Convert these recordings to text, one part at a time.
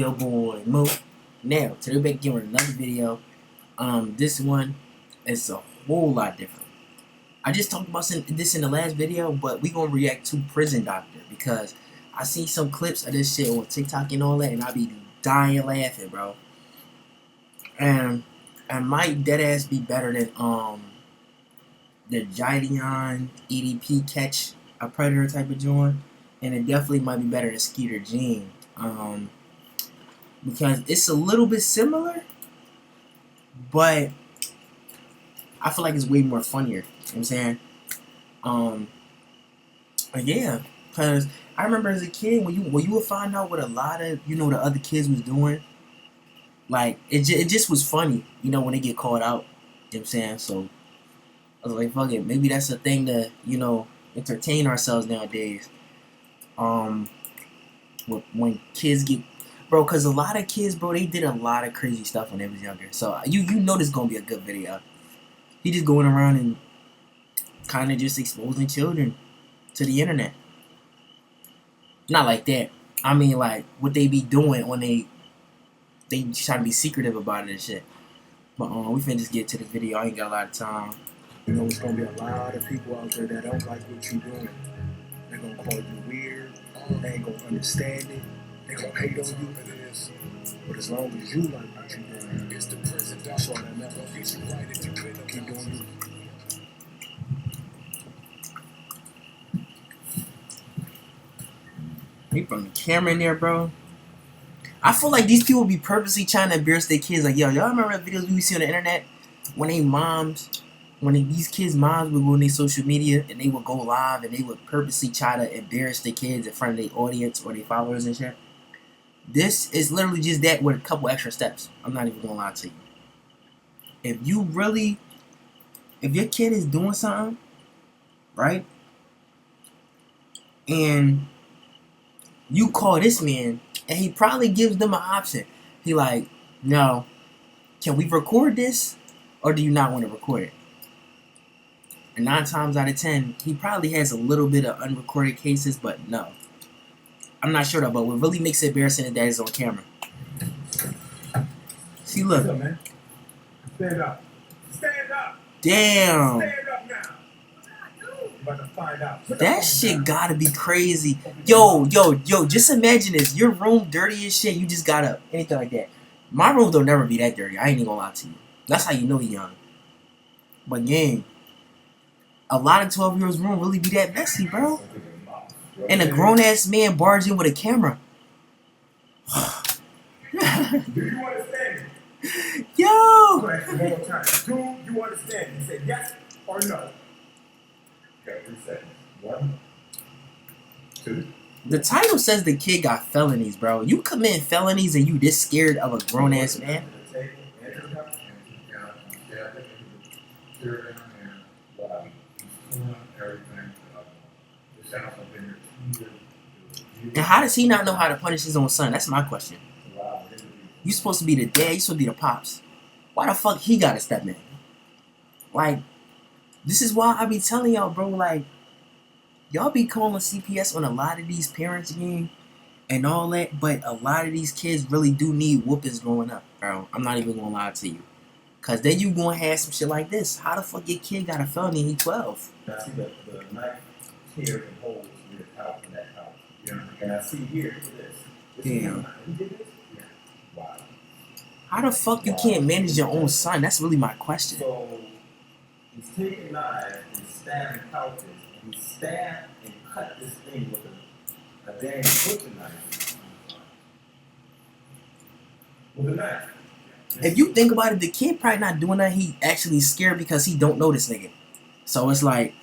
Yo boy Mo. Now today we're back with another video. This one is a whole lot different. I just talked about this in the last video, but we gonna react to Prison Doctor because I see some clips of this shit on TikTok and all that, and I be dying laughing, bro. And might dead ass be better than the Gideon EDP catch a predator type of joint, and it definitely might be better than Skeeter Jean. Because it's a little bit similar, but I feel like it's way more funnier. You know what I'm saying? Yeah, because I remember as a kid when you would find out what a lot of the other kids was doing, like it just was funny, when they get caught out. You know what I'm saying? So I was like, fuck it, maybe that's a thing to entertain ourselves nowadays. When kids get, bro, because a lot of kids, bro, they did a lot of crazy stuff when they was younger. So you know this is gonna be a good video. He just going around and kind of just exposing children to the internet. Not like that. I mean, like what they be doing when they try to be secretive about it and shit. But we finna just get to the video. I ain't got a lot of time. It's gonna be a lot of people out there that don't like what you doing. They're gonna call you weird. They ain't gonna understand it. They gonna hate on you for this. But as long as you like what you doing, it's the prison. That's all that matters. Keep doing you. He from the camera in there, bro. I feel like these people be purposely trying to embarrass their kids. Like, y'all remember the videos we see on the internet when these kids' moms would go on their social media and they would go live and they would purposely try to embarrass their kids in front of their audience or their followers and shit. This is literally just that with a couple extra steps. I'm not even gonna lie to you. If your kid is doing something, right, and you call this man, and he probably gives them an option. He like, no, can we record this, or do you not want to record it? And 9 times out of 10, he probably has a little bit of unrecorded cases, but no. I'm not sure though, but what really makes it embarrassing is that it's on camera. See, look. What's up, man? Stand up. Stand up. Damn. Stand up now. You're about to find out. That shit gotta be crazy. Yo, just imagine this. Your room dirty as shit, you just got up. Anything like that. My room don't never be that dirty. I ain't even gonna lie to you. That's how you know he young. But gang, a lot of 12-year-olds' room really be that messy, bro. And a grown-ass man barge in with a camera. Do you understand? Yo! One more time. Do you understand? You say yes or no. Okay, 3 seconds. 1, 2. The title says the kid got felonies, bro. You commit felonies and you this scared of a grown-ass man? And how does he not know how to punish his own son? That's my question. You supposed to be the dad. You supposed to be the pops. Why the fuck he gotta step in? Like, this is why I be telling y'all, bro. Like, y'all be calling CPS on a lot of these parents again and all that, but a lot of these kids really do need whoopings growing up, bro. I'm not even gonna lie to you. Cause then you gonna have some shit like this. How the fuck your kid got a felony and he 12? I see the knife here and holes in the house in that house. And I see here, look at this. Damn. He did this? Yeah. Wow. How the fuck you can't manage your own son? That's really my question. So he's taking knives and stabbing couches, and he stabbed and cut this thing with a damn butcher knife. With a knife. If you think about it, the kid probably not doing that. He actually scared because he don't know this nigga. So it's like,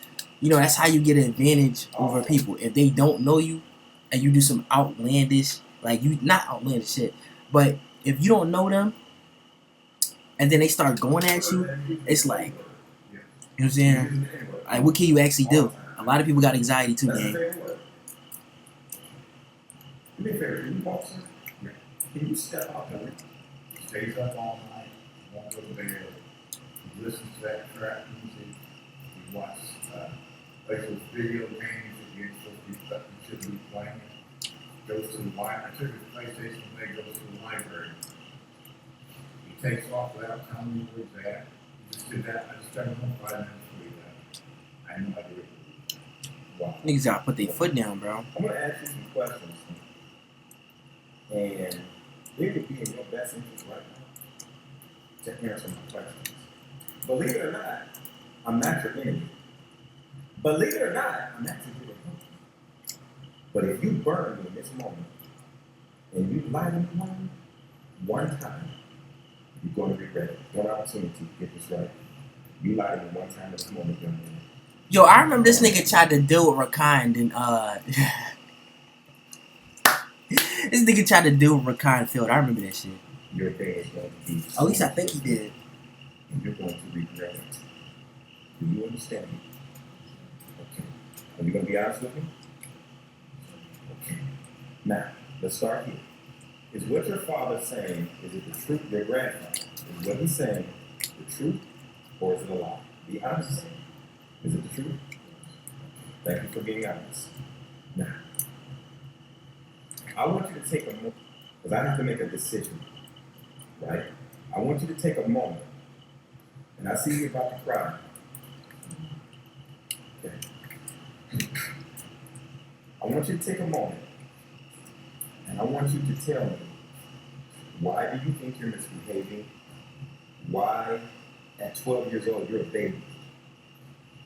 that's how you get an advantage over people. If they don't know you and you do some outlandish, not outlandish shit, but if you don't know them and then they start going at you, it's like, you know what I'm saying? Like, what can you actually do? A lot of people got anxiety too, gang. Can you step out there? Stays up all night, won't go to bed, he listens to that trap music, he watches plays those video games that you're supposed to be shouldn't be playing. goes to the library. I took his PlayStation play, goes to the library. He takes off without telling me where he's at. He just did that. I just got him 5 minutes before he left. I had no idea. Wow. Niggas gotta put their foot down, bro. I'm gonna ask you some questions, and it would be in your best interest right now to answer my questions. Believe it or not, I'm not your enemy. Believe it or not, I'm actually here to help you. But if you burn me in this moment, and you lie to me one time, you're going to regret it. One opportunity to get this right. You lie to me one time in this moment, young man. Yo, I remember this nigga tried to deal with Rakan, and this nigga tried to deal with Rakan Field. I remember that shit. Your day is going to be. At least I think he did. And you're going to regret it. Do you understand me? Okay. Are you going to be honest with me? Okay. Now, let's start here. Is what your father saying, is it the truth? Your grandfather, is what he's saying the truth, or is it a lie? Be honest. Is it the truth? Thank you for being honest. Now, I want you to take a moment, because I have to make a decision, right? I want you to take a moment, and I see you about to cry. Okay. I want you to take a moment, and I want you to tell me, why do you think you're misbehaving? Why, at 12 years old, you're a baby?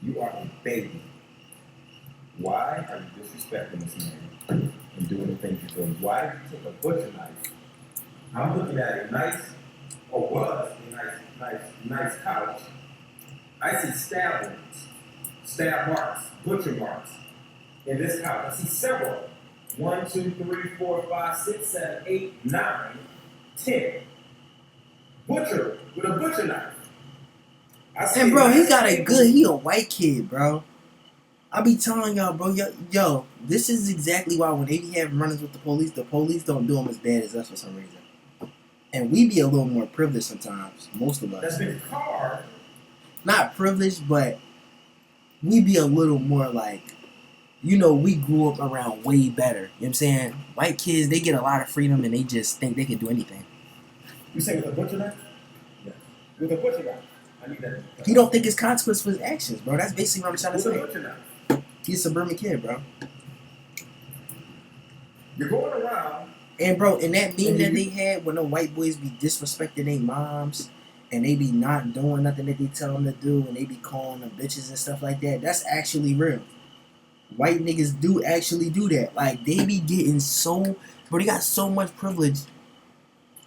You are a baby. Why are you disrespecting this man and doing the things you're doing? Why did you take a butcher knife? I'm looking at a nice, or was a nice couch. I see stab marks, butcher marks in this couch. I see several. 1, 2, 3, 4, 5, 6, 7, 8, 9, 10. Butcher with a butcher knife. And bro, he a white kid, bro. I be telling y'all, bro, yo, this is exactly why when they be having run-ins with the police don't do them as bad as us for some reason. And we be a little more privileged sometimes, most of us. That's been hard. Not privileged, but we be a little more like, you know, we grew up around way better. You know what I'm saying? White kids, they get a lot of freedom and they just think they can do anything. You say with a butcher knife? Yeah. With a butcher knife. I need that. He don't think it's consequence for his actions, bro. That's basically what I'm trying to say. With a butcher knife. He's a suburban kid, bro. You're going around. And bro, in that meme that they had when the white boys be disrespecting their moms and they be not doing nothing that they tell them to do and they be calling them bitches and stuff like that, that's actually real. White niggas do actually do that. Like, they be getting so... Bro, they got so much privilege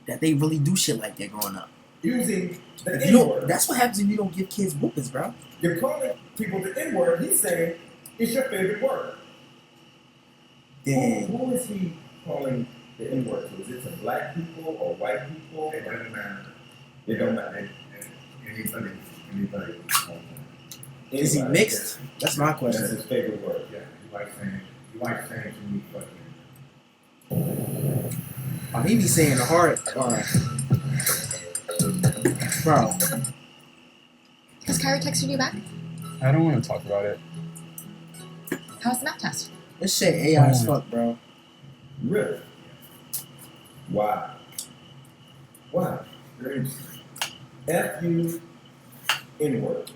that they really do shit like that growing up. Using the N-word. That's what happens if you don't give kids whoopings, bro. You're calling people the N-word. He's saying it's your favorite word. Dang. Who is he calling the N-word to? Is it to black people or white people? It doesn't matter. It don't matter. Anybody. Is he mixed? That's my question. That's his favorite word. Yeah, he likes saying to me, fucking. Oh, he be saying the hard. Bro. Has Kyrie texted you back? I don't want to talk about it. How's the math test? This shit AI as fuck, bro. Really? Wow. Wow. Very interesting. F-U N-word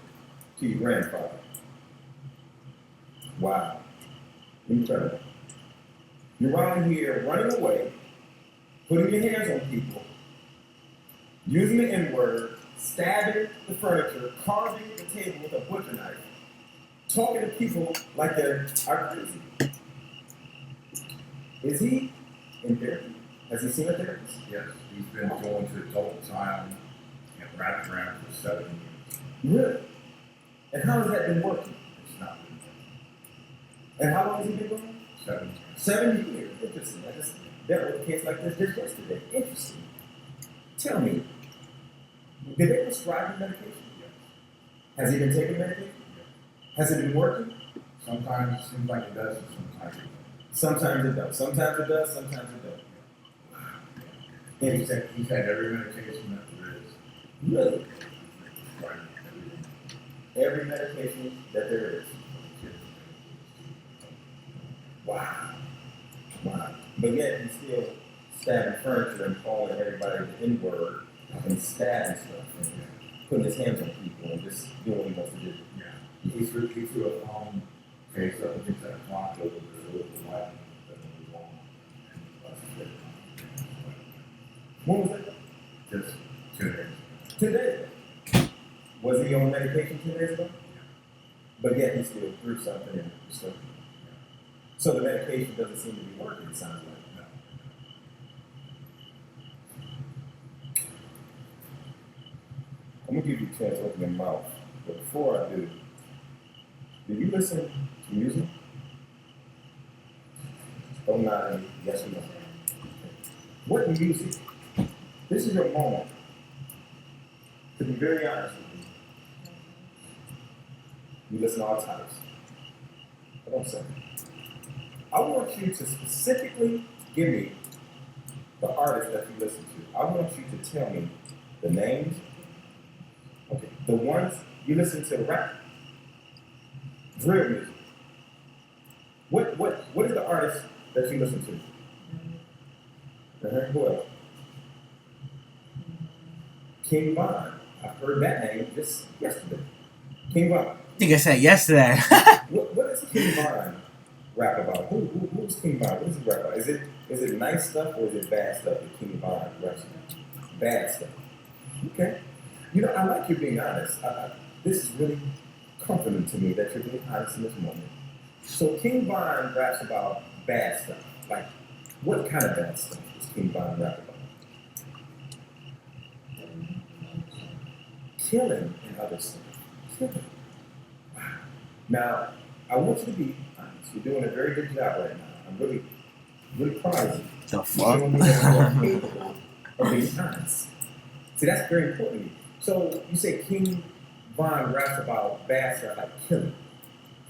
to your grandfather. Wow. Incredible. You're around here running away, putting your hands on people, using the N-word, stabbing the furniture, carving the table with a butcher knife, talking to people like they're crazy. Is he in therapy? Has he seen a therapist? Yes, he's been going to adult asylum and wrapped around for 7 years. Really? And how has that been working? It's not been And how long has he been going? 7 years. 7 years. Interesting. I just dealt with a case like this just yesterday. Interesting. Tell me, did they prescribe him medication? Yes. Has he been taking medication? Yes. Has it been working? Sometimes it seems like it does, and sometimes it doesn't. Sometimes it does. Sometimes it does. Sometimes it doesn't. Interesting. He's had every medication that there is. Really? Right. Every medication that there is. Wow. Wow. But yet he's still stabbing furniture and calling everybody the N-word and stabbing stuff and putting his hands on people and just doing what he wants to do. Yeah. He threw a phone case up against that clock over the light that was on. And When was that? just 2 days. 2 days ago. Was he on medication 2 days ago? But yet he still threw something in the stuff. So the medication doesn't seem to be working, it sounds like. No. I'm gonna give you a chance to open your mouth. But before I do you listen to music? Don't nod at me, yes or no. What music? This is your moment. To be very honest with you. You listen to all types. Hold on a second. I want you to specifically give me the artists that you listen to. I want you to tell me the names. Okay. The ones you listen to rap, drill music. What is the artist that you listen to? Who else? King Von. I've heard that name just yesterday. King Von. I think I said yesterday. What is King Von rap about? Who's King Von? What does he rap about? Is it nice stuff or is it bad stuff that King Von raps about? Bad stuff. Okay. You know, I like you being honest. This is really comforting to me that you're being honest in this moment. So King Von raps about bad stuff. Like, what kind of bad stuff does King Von rap about? Killing and other stuff. Killing. Wow. Now, I want you to be honest. You're doing a very good job right now. I'm really, really proud of you. The You're fuck? showing me that you are capable of being honest. See, that's very important to me. So, you say King Von raps about bad stuff like killing.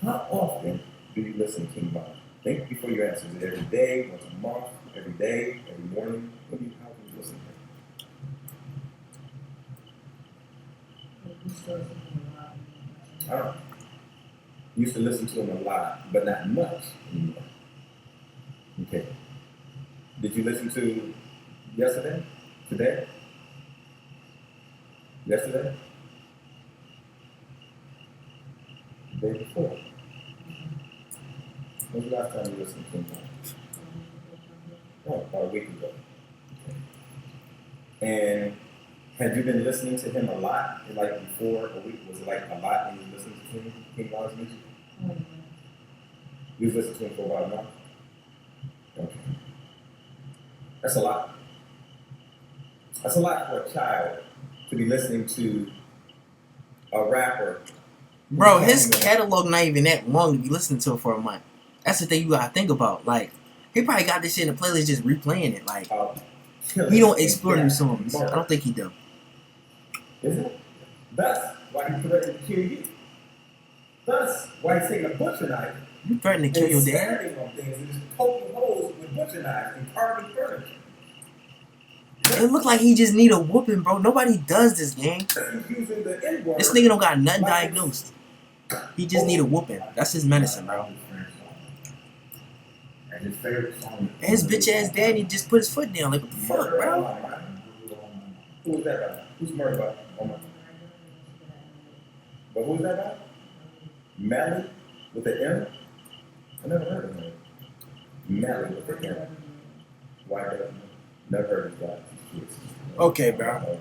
How often do you listen to King Von? Think before you answer. Is it every day, once a month, every day, every morning? How do you listen to him? Used to listen to him a lot, but not much anymore. Okay. Did you listen to yesterday? Today? Yesterday? The day before? When was the last time you listened to him? Oh, about a week ago. And had you been listening to him a lot, like before a week? Was it like a lot when you listened to him, King Von's music? You've listened to him for about a month? Okay. That's a lot. That's a lot for a child to be listening to a rapper. Bro, his catalog not even that long to be listening to it for a month. That's the thing you gotta think about. Like, he probably got this shit in the playlist just replaying it. Like, he don't explore new songs. I don't think he do. Is it? That's why he threatened to kill you. That's why he's taking a butcher knife. You threatening to kill your dad? Stabbing on things and just poking holes with butcher knives and carving furniture. It look like he just need a whooping, bro. Nobody does this, gang. He's using the N-word. This nigga don't got nothing diagnosed. He just need a whooping. That's his medicine, bro. And his favorite song. And his bitch ass daddy just put his foot down. Like, what the fuck, bro? Who was that guy? Who's murdered by? Oh my. But who was that guy? Melly with the M? I never heard of him. Melly with the M. Why don't never heard of that? Okay, bro.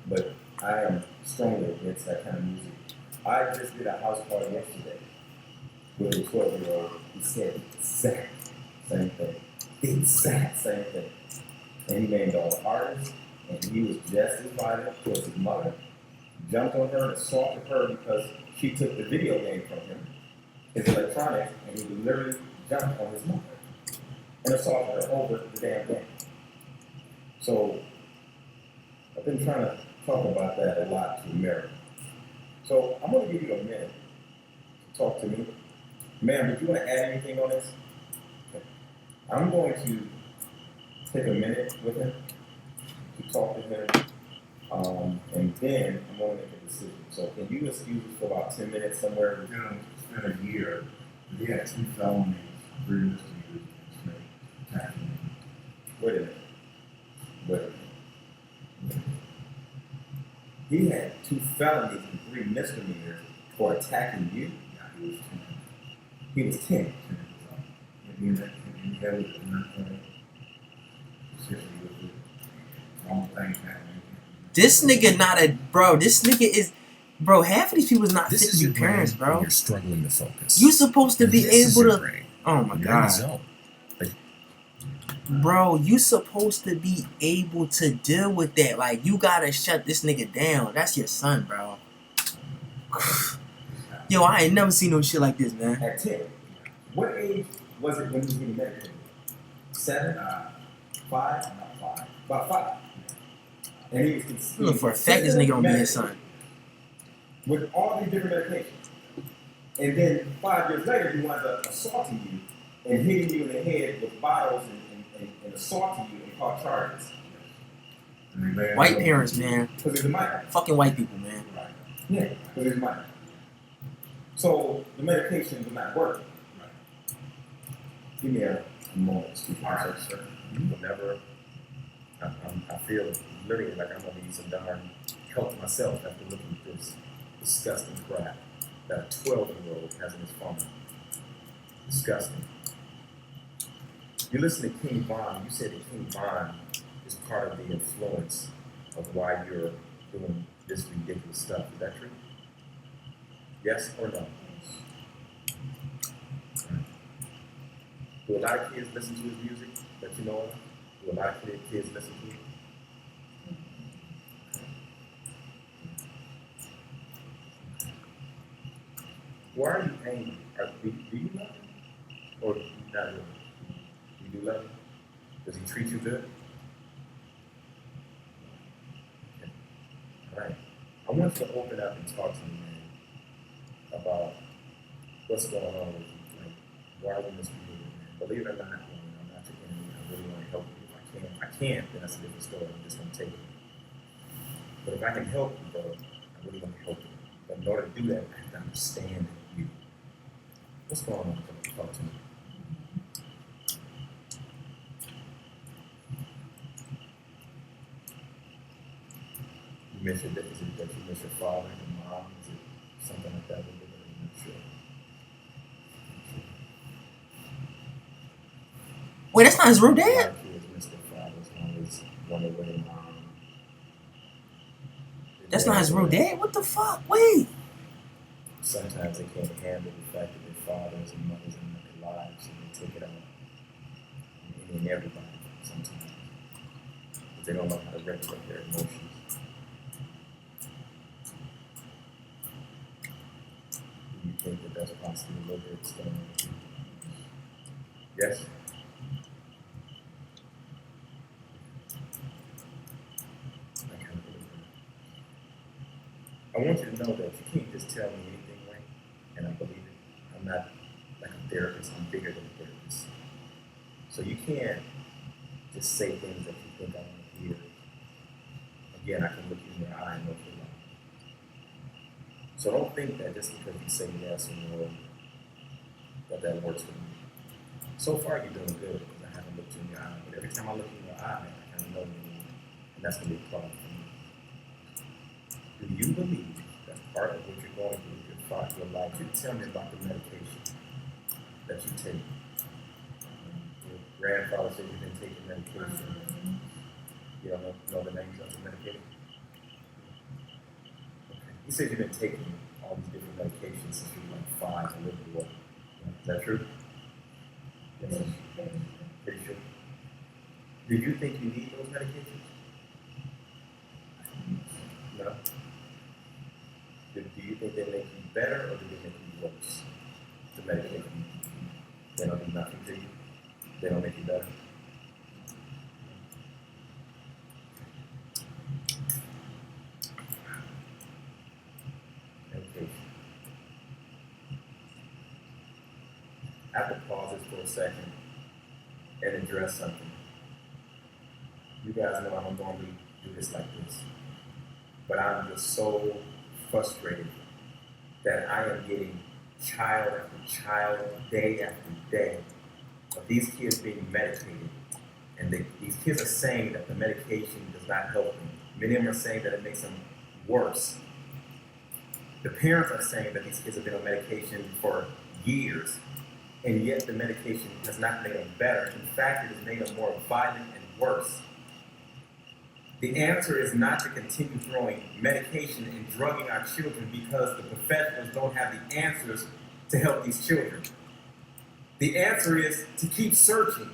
But I am strongly against that kind of music. I just did a house party yesterday with a 12-year-old. He said exact same thing. Exact same thing. And he named all the artists, and he was just as violent towards his mother. Jumped on her and assaulted her because she took the video game from him, his electronics, and he literally jumped on his mother and assaulted her over the damn game. So I've been trying to talk about that a lot to America. So I'm going to give you a minute to talk to me. Ma'am, did you want to add anything on this? Okay. I'm going to take a minute with him to talk to him, and then I'm going to make a decision. So can you excuse us for about 10 minutes somewhere? You know, it's been a year. He had 2 felonies, 3 misdemeanors, attacking Wait a minute. He had 2 felonies and 3 misdemeanors for attacking you. Yeah, He was 10. and he had it in her thing. Especially with the wrong things happening. This nigga not a bro. This nigga is, bro. Half of these people is not This fit is to your be parents, brain when bro. you're struggling to focus. You supposed to be This is able your to. brain. Oh my You're in the god, zone. bro. You supposed to be able to deal with that. Like you gotta shut this nigga down. That's your son, bro. Yo, I ain't never seen no shit like this, man. At 10. What age was it when he was getting medicated? 7? 5? Not 5. About 5. And he was Look, for a fact, this nigga don't be his son. with all these different medications. And then 5 years later, he winds up assaulting you and hitting you in the head with bottles and assaulting you and caught charges. White parents, man. Because he's a minor. Fucking white people, man. Right. Yeah, because he's a minor. So the medication will not work. Right. Give me a moment to speak. All right, sir. You will never. I feel literally like I'm gonna need some darn help myself after looking at this disgusting crap that a 12-year-old has in his phone. Disgusting. You listen to King Von. You said that King Von is part of the influence of why you're doing this ridiculous stuff. Is that true? Yes or no? Right. Do a lot of kids listen to his music that you know of? Do a lot of kids listen to it? Why are you angry? Do you love him? Or do you not really? You do love him? Does he treat you good? Okay. All right. I want you to open up and talk to me, man, about what's going on with you. Like, why are you misbehaving, man? Believe it or not, I'm not your enemy. I really want to help you. If I can't, then that's a different story. I'm just going to take it. But if I can help you, bro, I really want to help you. But in order to do that, I have to understand you. What's going on? Talk to me. You miss your dad? Is it that you miss your father and mom? Is it something like that? I'm not sure. Wait, that's not his real A lot dad. of kids miss their fathers and always wonder where their mom. That's not his real dad. What the fuck? Wait. Sometimes they can't handle the fact that their fathers and mothers are in their lives and they take it out on any and everybody sometimes. But they don't know how to regulate their emotions. Do you think that that's possibly a little bit going on with you? Yes? I kind of believe that. I want you to know that you can't just tell me anything, right? And I believe it. I'm not like a therapist. I'm bigger than a therapist. So you can't just say things that you think I want to hear. Again, I can look you in your eye and know you're lying. So don't think that just because you say yes or no, that works for me. So far, you're doing good because I haven't looked you in your eye. But every time I look in your eye, I kind of know you're lying. And that's going to be a problem for me. Do you believe that part of what you're going through, your life, you tell me about the medication that you take? Your grandfather said you've been taking medication. You don't know the names of the medication? Okay. He said you've been taking all these different medications since you were like 5 and lived away. Is that true? Yes. Pretty sure. Do you think you need those medications? No. Do you think they make you better or do they make you worse? The medication. They don't do nothing to you. They don't make you better. Medication. I have to pause this for a second and address something. You guys know I don't normally do this like this, but I'm just so frustrated that I am getting child after child, day after day, of these kids being medicated And these kids are saying that the medication does not help them. Many of them are saying that it makes them worse. The parents are saying that these kids have been on medication for years, and yet the medication has not made them better. In fact, it has made them more violent and worse. The answer is not to continue throwing medication and drugging our children because the professionals don't have the answers to help these children. The answer is to keep searching,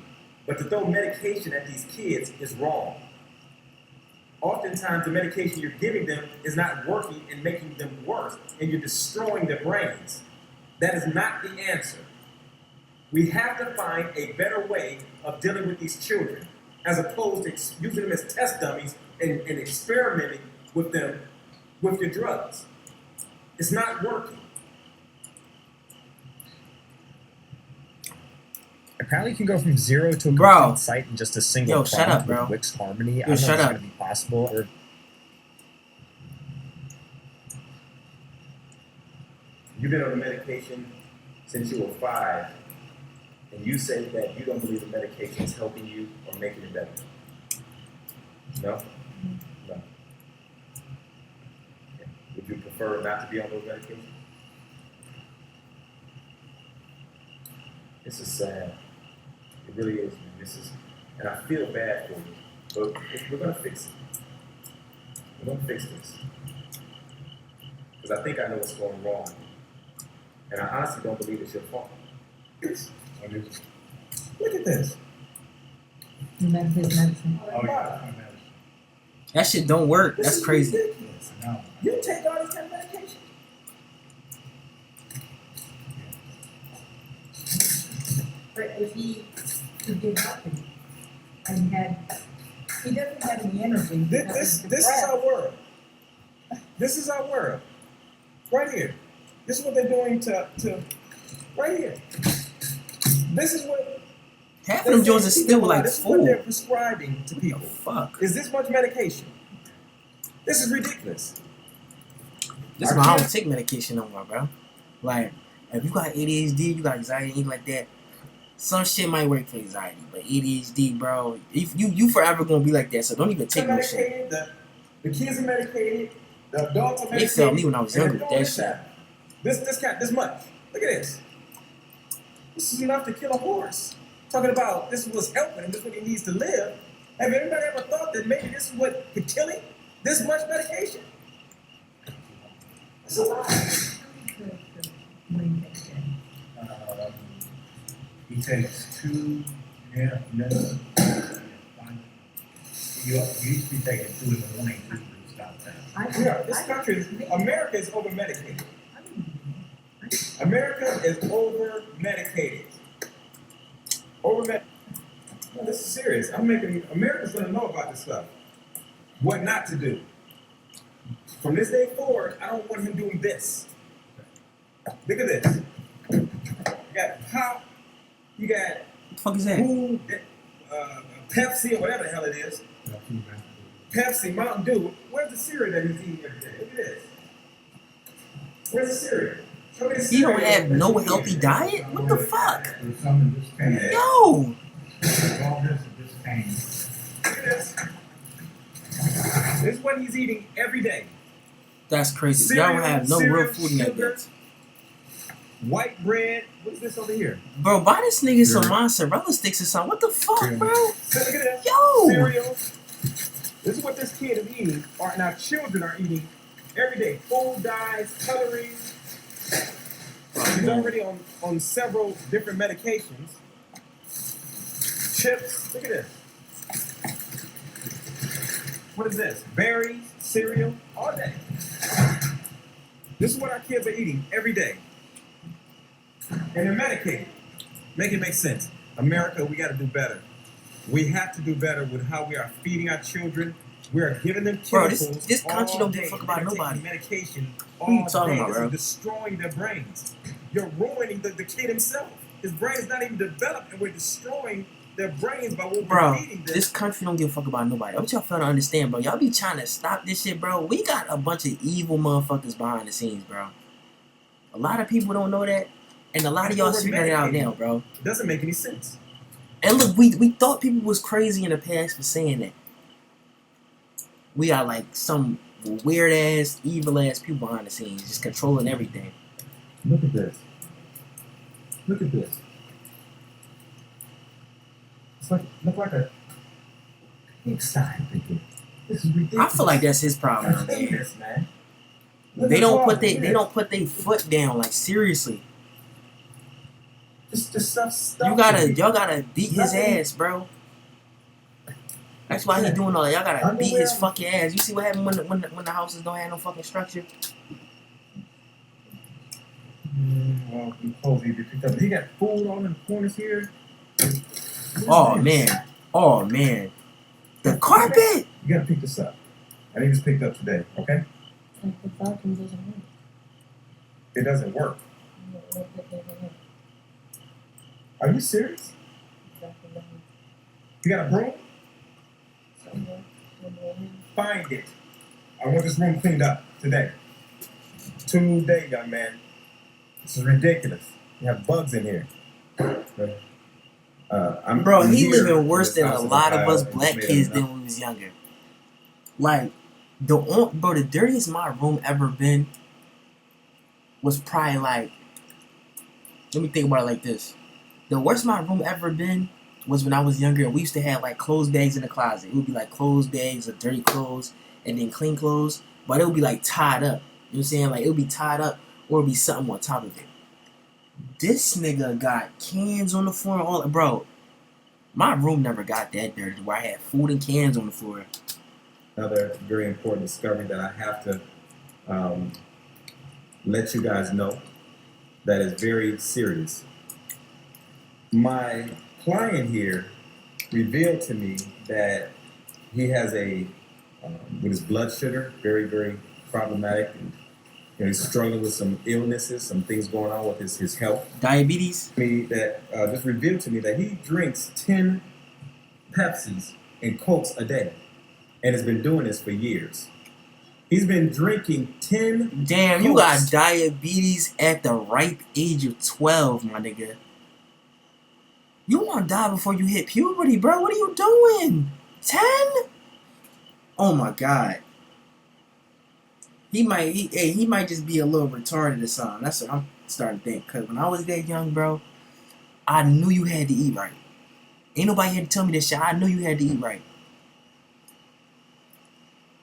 but to throw medication at these kids is wrong. Oftentimes, the medication you're giving them is not working and making them worse, and you're destroying their brains. That is not the answer. We have to find a better way of dealing with these children, as opposed to using them as test dummies and experimenting with them with your drugs. It's not working. Apparently, you can go from 0 to a Bro. complete site in just a single Yo, shut prompt up, bro. with Wix Harmony. Yo, I don't know if shut it's up. going to be possible. Or You've been on the medication since you were 5, and you say that you don't believe the medication is helping you or making it better. No? No. Okay. Would you prefer not to be on those medications? This is sad. It really is, man. And I feel bad for you, but we're gonna fix it. We're gonna fix this. Because I think I know what's going wrong. And I honestly don't believe it's your fault. Look at this. Medicine. Oh, That shit don't work. This That's is crazy. ridiculous. no. You take all this kind of medication. But if he gave up and he doesn't have any energy. This is our world. This is our world. Right here. This is what they're doing to right here. This is what Half of them joints are still like this is what full. they're prescribing to people. Fuck. Is this much medication? This is ridiculous. This is why I don't take medication no more, bro. Like, if you got ADHD, you got anxiety, anything like that, some shit might work for anxiety. But ADHD, bro, you forever gonna be like that, so don't even take no shit. The kids are medicated. The adults are medicated. They felt me when I was and younger they're with that doing shit. This much. Look at this. This is enough to kill a horse. Talking about this is what's helping him, this is what he needs to live. Have anybody ever thought that maybe this is what could kill him? This much medication? It's a lot. He takes 2.5 minutes. You used to be taking 2 in the morning to stop that. This country, America is over medicated. America is over medicated. No, this is serious. America's gonna know about this stuff. What not to do. From this day forward, I don't want him doing this. Look at this. You got pop, you got What the fuck is that? food, Pepsi, or whatever the hell it is. Pepsi, Mountain Dew. Where's the cereal that he's eating every day? Look at this. Where's the cereal? Show me the You don't cereal. have no healthy diet? What the fuck? There's some in this can. Yo! All this in this can. Look at this. This is what he's eating every day. That's crazy. Y'all don't have no real food in that sugar, bitch. white bread. What's this over here? Bro, buy this nigga some mozzarella sticks or something. What the fuck, bro? Look at this. Yo! Cereal. This is what this kid is eating, and our children are eating every day. Food dyes, coloring. He's already on several different medications. Chips. Look at this. What is this? Berries, cereal, all day. This is what our kids are eating every day. And they're medicated. Make it make sense. America, we got to do better. We have to do better with how we are feeding our children. We are giving them Bro, chemicals. this country all don't give a day. fuck about They're taking nobody. medication What are you all talking day. about, This bro? is destroying their brains. You're ruining the kid himself. His brain is not even developed, and we're destroying their brains by what we're Bro, feeding them. this country don't give a fuck about nobody. I want y'all fail to understand, bro. Y'all be trying to stop this shit, bro. We got a bunch of evil motherfuckers behind the scenes, bro. A lot of people don't know that, and a lot of y'all figuring it out now, bro. It doesn't make any sense. And look, we thought people was crazy in the past for saying that. We are like some weird ass, evil ass people behind the scenes, just controlling everything. Look at this. Look at this. It's like look like a pigsty thinking. This is ridiculous. I feel like that's his problem, I hate man. this, man. They don't put their foot down, like seriously. This stuff. Y'all gotta beat his ass, bro. That's why he doing all that. Y'all gotta beat his fucking ass. You see what happened when the houses don't have no fucking structure? Well, hopefully he picked up. He got food all in the corners here. Oh man, the carpet. You gotta pick this up. I need this picked up today, okay? Like the vacuum doesn't work. It doesn't work. Are you serious? You got a broom? Find it. I want this room cleaned up today. Today, young man. This is ridiculous. You have bugs in here. Bro, he living worse than a lot of us black kids did when we was younger. Like, the dirtiest my room ever been was probably like, let me think about it like this. The worst my room ever been was when I was younger and we used to have like clothes bags in the closet. It would be like clothes bags of dirty clothes and then clean clothes, but it would be like tied up. You know what I'm saying? Like it would be tied up or it would be something on top of it. This nigga got cans on the floor and all. Bro, my room never got that dirty where I had food and cans on the floor. Another very important discovery that I have to let you guys know that is very serious. My client here revealed to me that he has with his blood sugar, very, very problematic. And he's struggling with some illnesses, some things going on with his health. Diabetes? Just revealed to me that he drinks 10 Pepsis and Cokes a day and has been doing this for years. He's been drinking 10 Damn, Cokes. You got diabetes at the ripe age of 12, my nigga. You want to die before you hit puberty, bro. What are you doing? 10? Oh, my God. He might just be a little retarded or something. That's what I'm starting to think. Because when I was that young, bro, I knew you had to eat right. Ain't nobody had to tell me this shit. I knew you had to eat right.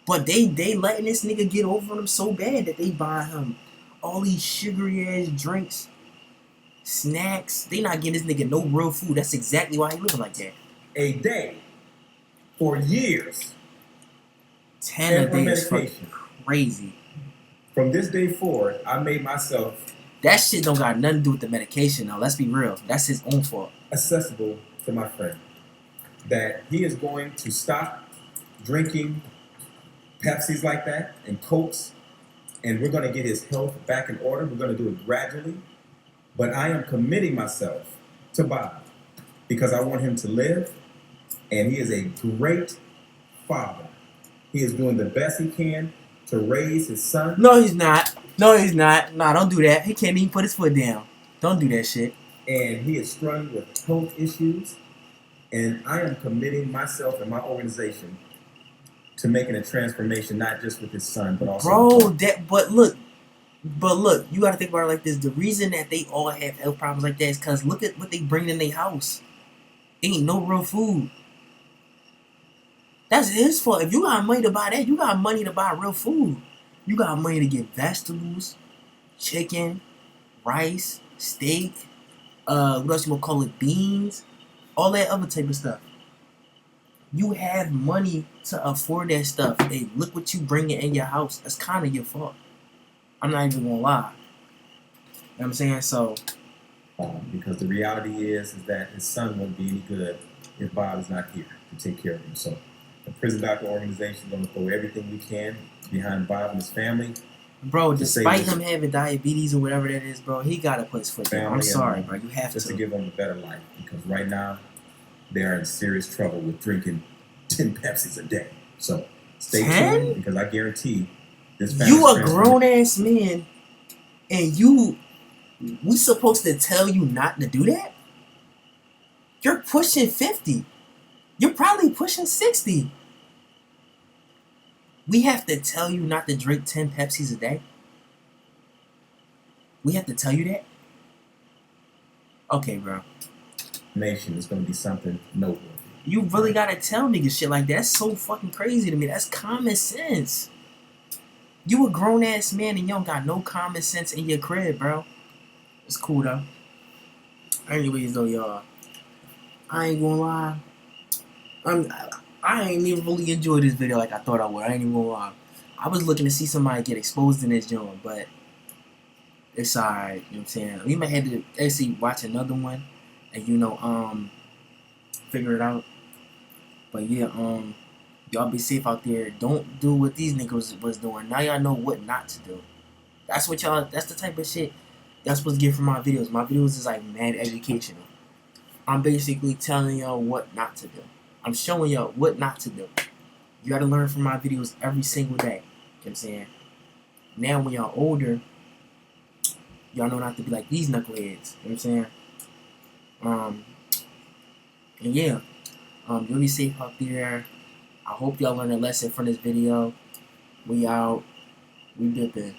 But they letting this nigga get over on him so bad that they buy him all these sugary ass drinks, snacks. They not getting this nigga no real food. That's exactly why he living like that. A day for years. 10 a day is fucking crazy. From this day forward, I made myself that shit don't got nothing to do with the medication though. Let's be real. That's his own fault. Accessible to my friend that he is going to stop drinking Pepsis like that and Cokes, and we're going to get his health back in order. We're going to do it gradually, but I am committing myself to Bob because I want him to live, and he is a great father. He is doing the best he can to raise his son. No, he's not. No, he's not. Nah, don't do that. He can't even put his foot down. Don't do that shit. And he is struggling with health issues, and I am committing myself and my organization to making a transformation, not just with his son, but also. Bro, but look, you gotta think about it like this. The reason that they all have health problems like that is because look at what they bring in their house. Ain't no real food. That's his fault. If you got money to buy that, you got money to buy real food. You got money to get vegetables, chicken, rice, steak, what else you gonna call it, beans, all that other type of stuff. You have money to afford that stuff. Hey, look what you bring in your house. That's kind of your fault. I'm not even gonna lie. You know what I'm saying? So, because the reality is that his son won't be any good if Bob is not here to take care of him. So, the Prison Doctor Organization is going to throw everything we can behind Bob and his family. Bro, despite him having diabetes or whatever that is, bro, he gotta put his foot down. I'm sorry, bro. You have just to. to give them a better life, because right now they are in serious trouble with drinking 10 Pepsis a day. So stay 10? tuned, because I guarantee this. You a grown ass man, and we supposed to tell you not to do that? You're pushing 50. You're probably pushing 60. We have to tell you not to drink 10 Pepsis a day? We have to tell you that? Okay, bro. Nation is going to be something noteworthy. You really gotta tell niggas shit like that. That's so fucking crazy to me. That's common sense. You a grown ass man and you don't got no common sense in your crib, bro. It's cool though. Anyways though, y'all, I ain't gonna lie. I ain't even really enjoyed this video like I thought I would. I ain't even gonna lie. I was looking to see somebody get exposed in this joint, but it's alright. You know what I'm saying? We might have to actually watch another one and figure it out. But yeah, y'all be safe out there. Don't do what these niggas was doing. Now y'all know what not to do. That's what y'all. That's the type of shit y'all supposed to get from my videos. My videos is like mad educational. I'm basically telling y'all what not to do. I'm showing y'all what not to do. You gotta learn from my videos every single day. You know what I'm saying? Now when y'all older, y'all know not to be like these knuckleheads. You know what I'm saying? And yeah. You'll be safe out there. I hope y'all learned a lesson from this video. We out. We dipping.